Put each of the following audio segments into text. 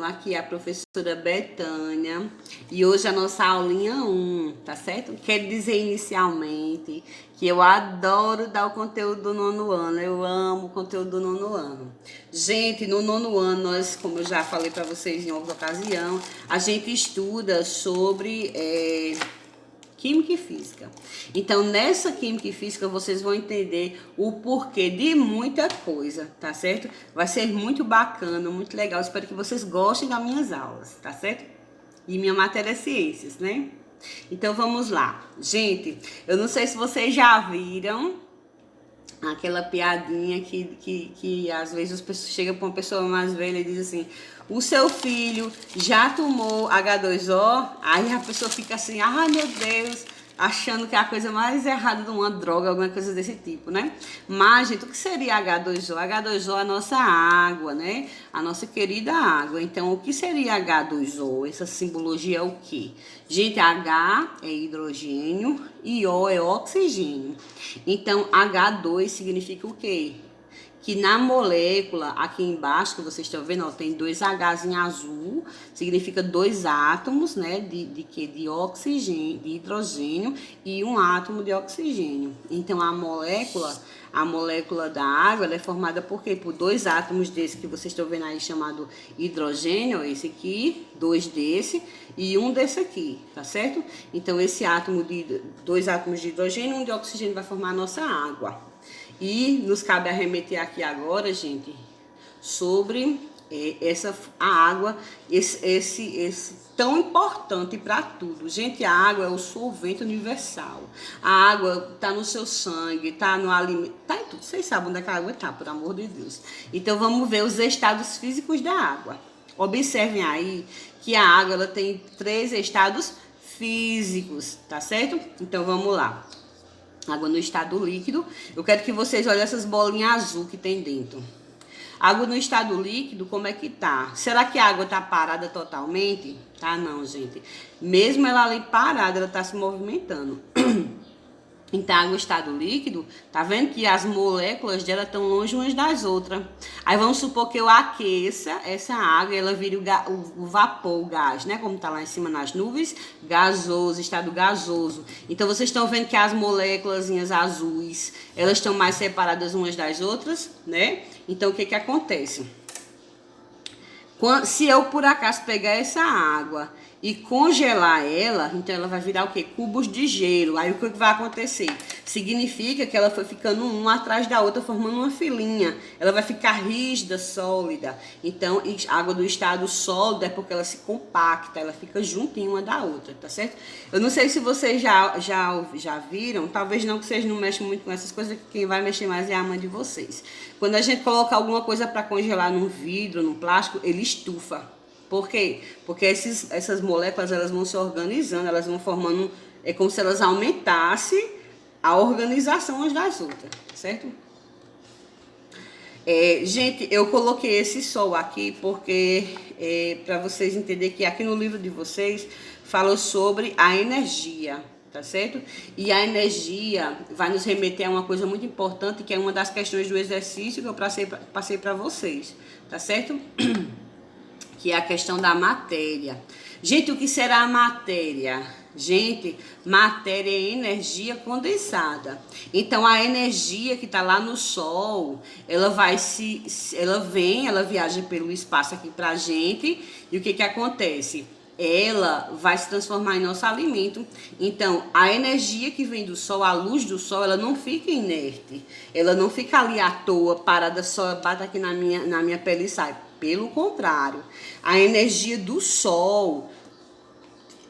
Aqui é a professora Betânia e hoje a nossa aulinha 1, tá certo? Quero dizer inicialmente que eu adoro dar o conteúdo do nono ano, eu amo o conteúdo do nono ano. Gente, no nono ano, nós, como eu já falei para vocês em outra ocasião, a gente estuda sobre Química e Física. Então, nessa Química e Física, vocês vão entender o porquê de muita coisa, tá certo? Vai ser muito bacana, muito legal. Espero que vocês gostem das minhas aulas, tá certo? E minha matéria é Ciências, né? Então, vamos lá. Gente, eu não sei se vocês já viram aquela piadinha que às vezes as pessoas chegam para uma pessoa mais velha e diz assim: o seu filho já tomou H2O? Aí a pessoa fica assim, ai meu Deus, achando que é a coisa mais errada de uma droga, alguma coisa desse tipo, né? Mas, gente, o que seria H2O? H2O é a nossa água, né? A nossa querida água. Então, o que seria H2O? Essa simbologia é o quê? Gente, H é hidrogênio e O é oxigênio. Então, H2 significa o quê? Que na molécula, aqui embaixo, que vocês estão vendo, ó, tem dois H's em azul, significa dois átomos, né, de oxigênio, de hidrogênio e um átomo de oxigênio. Então, a molécula da água, ela é formada por quê? Por dois átomos desse que vocês estão vendo aí, chamado hidrogênio, esse aqui, dois desse e um desse aqui, tá certo? Então, esse átomo de dois átomos de hidrogênio e um de oxigênio vai formar a nossa água. E nos cabe arremeter aqui agora, gente, sobre a água, esse tão importante para tudo. Gente, a água é o solvente universal. A água está no seu sangue, está no alimento, está em tudo. Vocês sabem onde é que a água está, por amor de Deus. Então, vamos ver os estados físicos da água. Observem aí que a água ela tem 3 estados físicos, tá certo? Então, vamos lá. Água no estado líquido. Eu quero que vocês olhem essas bolinhas azul que tem dentro. Água no estado líquido, como é que tá? Será que a água tá parada totalmente? Tá não, gente. Mesmo ela ali parada, ela tá se movimentando. Então, a água em estado líquido, tá vendo que as moléculas dela estão longe umas das outras. Aí vamos supor que eu aqueça essa água e ela vire o vapor, o gás, né? Como tá lá em cima nas nuvens, gasoso, estado gasoso. Então, vocês estão vendo que as moléculas azuis, elas estão mais separadas umas das outras, né? Então, o que que acontece? Se eu, por acaso, pegar essa água e congelar ela, então ela vai virar o quê? Cubos de gelo. Aí o que vai acontecer? Significa que ela foi ficando uma atrás da outra, formando uma filinha. Ela vai ficar rígida, sólida. Então, a água do estado sólido é porque ela se compacta, ela fica juntinha uma da outra, tá certo? Eu não sei se vocês já viram, talvez não, que vocês não mexem muito com essas coisas, que quem vai mexer mais é a mãe de vocês. Quando a gente coloca alguma coisa para congelar num vidro, num plástico, ele estufa. Por quê? Porque essas moléculas elas vão se organizando, elas vão formando, é como se elas aumentassem a organização umas das outras, certo? Gente, eu coloquei esse sol aqui porque para vocês entenderem que aqui no livro de vocês fala sobre a energia, tá certo? E a energia vai nos remeter a uma coisa muito importante, que é uma das questões do exercício que eu passei para vocês, tá certo? Que é a questão da matéria. Gente, o que será a matéria? Gente, matéria é energia condensada. Então, a energia que está lá no Sol, ela viaja pelo espaço aqui pra gente. E o que que acontece? Ela vai se transformar em nosso alimento. Então, a energia que vem do Sol, a luz do Sol, ela não fica inerte. Ela não fica ali à toa, parada, só bate aqui na minha pele e sai. Pelo contrário, a energia do Sol,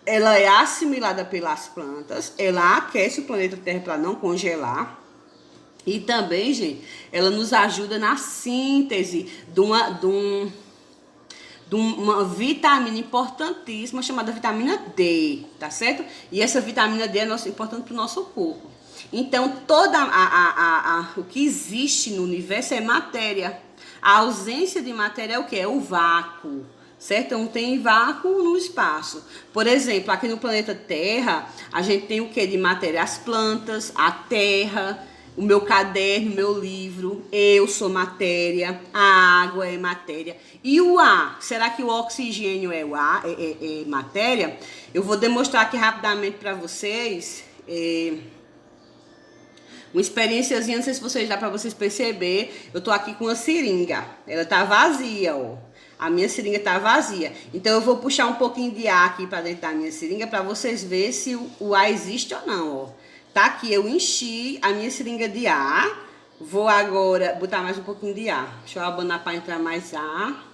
ela é assimilada pelas plantas, ela aquece o planeta Terra para não congelar. E também, gente, ela nos ajuda na síntese de uma vitamina importantíssima chamada vitamina D, tá certo? E essa vitamina D é importante para o nosso corpo. Então, o que existe no universo é matéria. A ausência de matéria é o que? É o vácuo, certo? Não tem vácuo no espaço. Por exemplo, aqui no planeta Terra, a gente tem o que de matéria? As plantas, a terra, o meu caderno, o meu livro, eu sou matéria, a água é matéria. E o ar, será que o oxigênio é o ar, é matéria? Eu vou demonstrar aqui rapidamente para vocês uma experiênciazinha, não sei se vocês dá para vocês perceber. Eu tô aqui com uma seringa, ela tá vazia, ó. A minha seringa tá vazia. Então eu vou puxar um pouquinho de ar aqui para dentro da minha seringa para vocês verem se o ar existe ou não, ó. Tá aqui, eu enchi a minha seringa de ar. Vou agora botar mais um pouquinho de ar. Deixa eu abanar para entrar mais ar.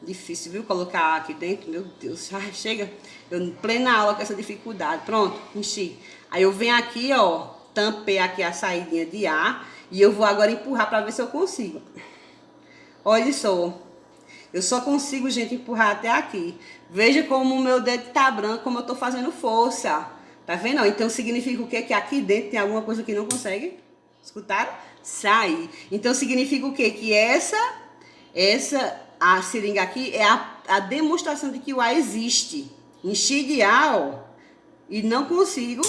Difícil, viu? Colocar ar aqui dentro. Meu Deus, ai, chega. Eu em plena aula com essa dificuldade. Pronto, enchi. Aí eu venho aqui, ó, tampei aqui a saídinha de ar. E eu vou agora empurrar para ver se eu consigo. Olha só. Eu só consigo, gente, empurrar até aqui. Veja como o meu dedo tá branco, como eu tô fazendo força. Tá vendo? Então significa o quê? Que aqui dentro tem alguma coisa que não consegue, escutaram? Sair. Então significa o quê? Que a seringa aqui é a demonstração de que o ar existe. Enchi de ar, ó, e não consigo,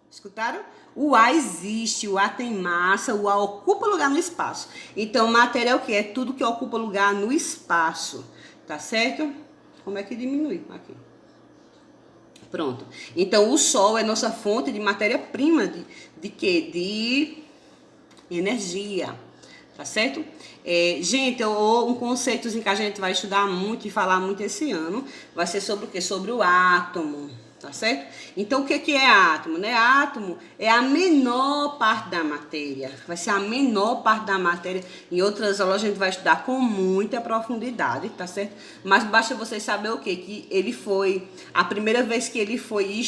escutaram? O ar existe, o ar tem massa, o ar ocupa lugar no espaço. Então matéria é o quê? É tudo que ocupa lugar no espaço, tá certo? Como é que diminui? Aqui. Pronto. Então, o Sol é nossa fonte de matéria-prima de quê? De energia. Tá certo? Gente, um conceito que a gente vai estudar muito e falar muito esse ano vai ser sobre o quê? Sobre o átomo. Tá certo? Então, o que é átomo, né? Átomo é a menor parte da matéria. Vai ser a menor parte da matéria. Em outras aulas a gente vai estudar com muita profundidade, tá certo? Mas basta vocês saber o quê? Que ele foi... A primeira vez que ele foi...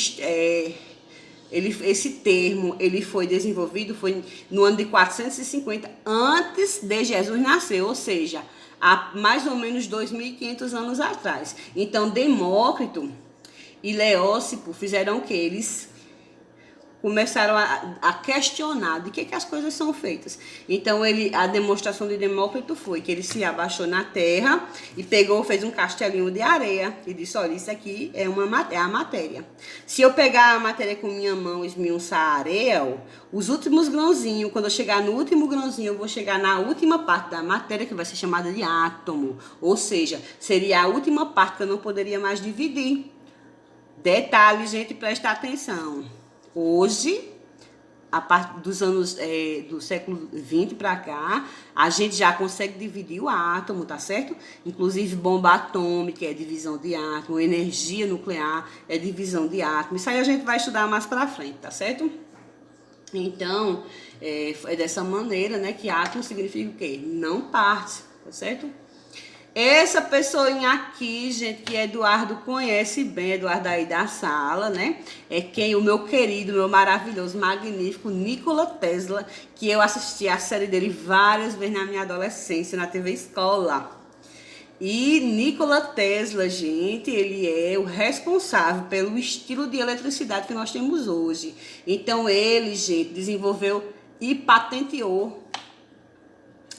esse termo ele foi desenvolvido foi no ano de 450 antes de Jesus nascer, ou seja, há mais ou menos 2.500 anos atrás. Então, Demócrito e Leócipo fizeram o que? Eles começaram a questionar de que as coisas são feitas. Então, a demonstração de Demócrito foi que ele se abaixou na terra e fez um castelinho de areia e disse, olha, isso aqui é a matéria. Se eu pegar a matéria com minha mão e esmiuçar a areia, ó, os últimos grãozinhos, quando eu chegar no último grãozinho, eu vou chegar na última parte da matéria, que vai ser chamada de átomo. Ou seja, seria a última parte que eu não poderia mais dividir. Detalhe, gente, presta atenção. Hoje, a partir dos anos do século XX para cá, a gente já consegue dividir o átomo, tá certo? Inclusive bomba atômica é divisão de átomo, energia nuclear é divisão de átomo. Isso aí a gente vai estudar mais para frente, tá certo? Então, é dessa maneira, né, que átomo significa o quê? Não parte, tá certo? Essa pessoinha aqui, gente, que Eduardo conhece bem, Eduardo aí da sala, né? É quem o meu querido, meu maravilhoso, magnífico Nikola Tesla, que eu assisti a série dele várias vezes na minha adolescência, na TV Escola. E Nikola Tesla, gente, ele é o responsável pelo estilo de eletricidade que nós temos hoje. Então ele, gente, desenvolveu e patenteou,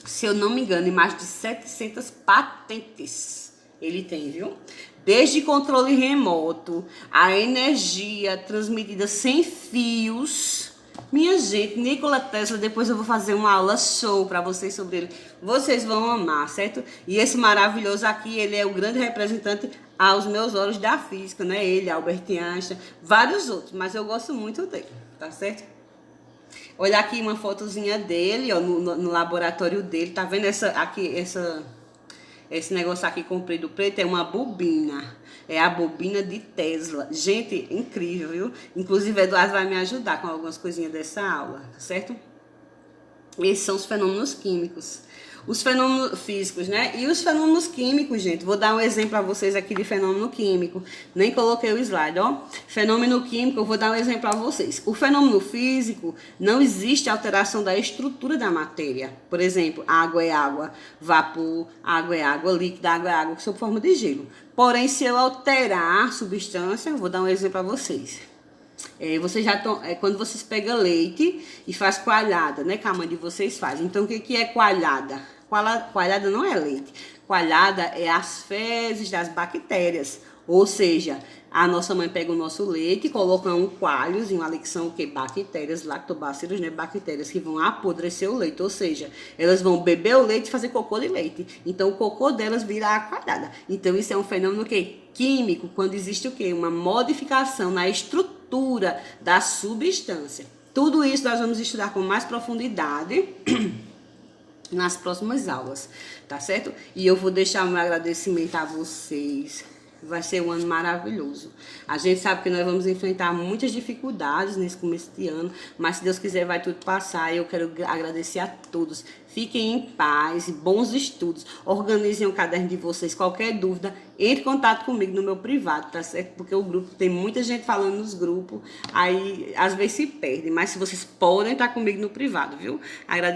se eu não me engano, mais de 700 patentes ele tem, viu? Desde controle remoto, a energia transmitida sem fios. Minha gente, Nikola Tesla, depois eu vou fazer uma aula show para vocês sobre ele. Vocês vão amar, certo? E esse maravilhoso aqui, ele é o grande representante aos meus olhos da física, né? Ele, Albert Einstein, vários outros, mas eu gosto muito dele, tá certo? Olha aqui uma fotozinha dele, ó, no laboratório dele. Tá vendo esse negócio aqui comprido preto? É uma bobina. É a bobina de Tesla. Gente, incrível, viu? Inclusive, Eduardo vai me ajudar com algumas coisinhas dessa aula, tá certo? Esses são os fenômenos químicos. Os fenômenos físicos, né? E os fenômenos químicos, gente. Vou dar um exemplo para vocês aqui de fenômeno químico. Nem coloquei o slide, ó. Fenômeno químico, eu vou dar um exemplo para vocês. O fenômeno físico, não existe alteração da estrutura da matéria. Por exemplo, água é água, vapor, água é água, líquida, água é água, sob forma de gelo. Porém, se eu alterar a substância, eu vou dar um exemplo para vocês. Vocês já estão, quando vocês pegam leite e faz coalhada, né, que a mãe de vocês faz. Então, o que é coalhada? Coalhada não é leite. coalhada é as fezes das bactérias. Ou seja, a nossa mãe pega o nosso leite, coloca um coalhozinho ali, que são o quê? Bactérias, lactobacilos, né? Bactérias que vão apodrecer o leite. Ou seja, elas vão beber o leite e fazer cocô de leite. Então, o cocô delas vira a coalhada. Então, isso é um fenômeno quê? Químico, quando existe o quê? Uma modificação na estrutura da substância. Tudo isso nós vamos estudar com mais profundidade nas próximas aulas, tá certo? E eu vou deixar o meu agradecimento a vocês. Vai ser um ano maravilhoso. A gente sabe que nós vamos enfrentar muitas dificuldades nesse começo de ano, mas se Deus quiser vai tudo passar. Eu quero agradecer a todos. Fiquem em paz, bons estudos. Organizem o caderno de vocês. Qualquer dúvida, entre em contato comigo no meu privado, tá certo? Porque o grupo, tem muita gente falando nos grupos, aí às vezes se perde. Mas se vocês podem estar comigo no privado, viu?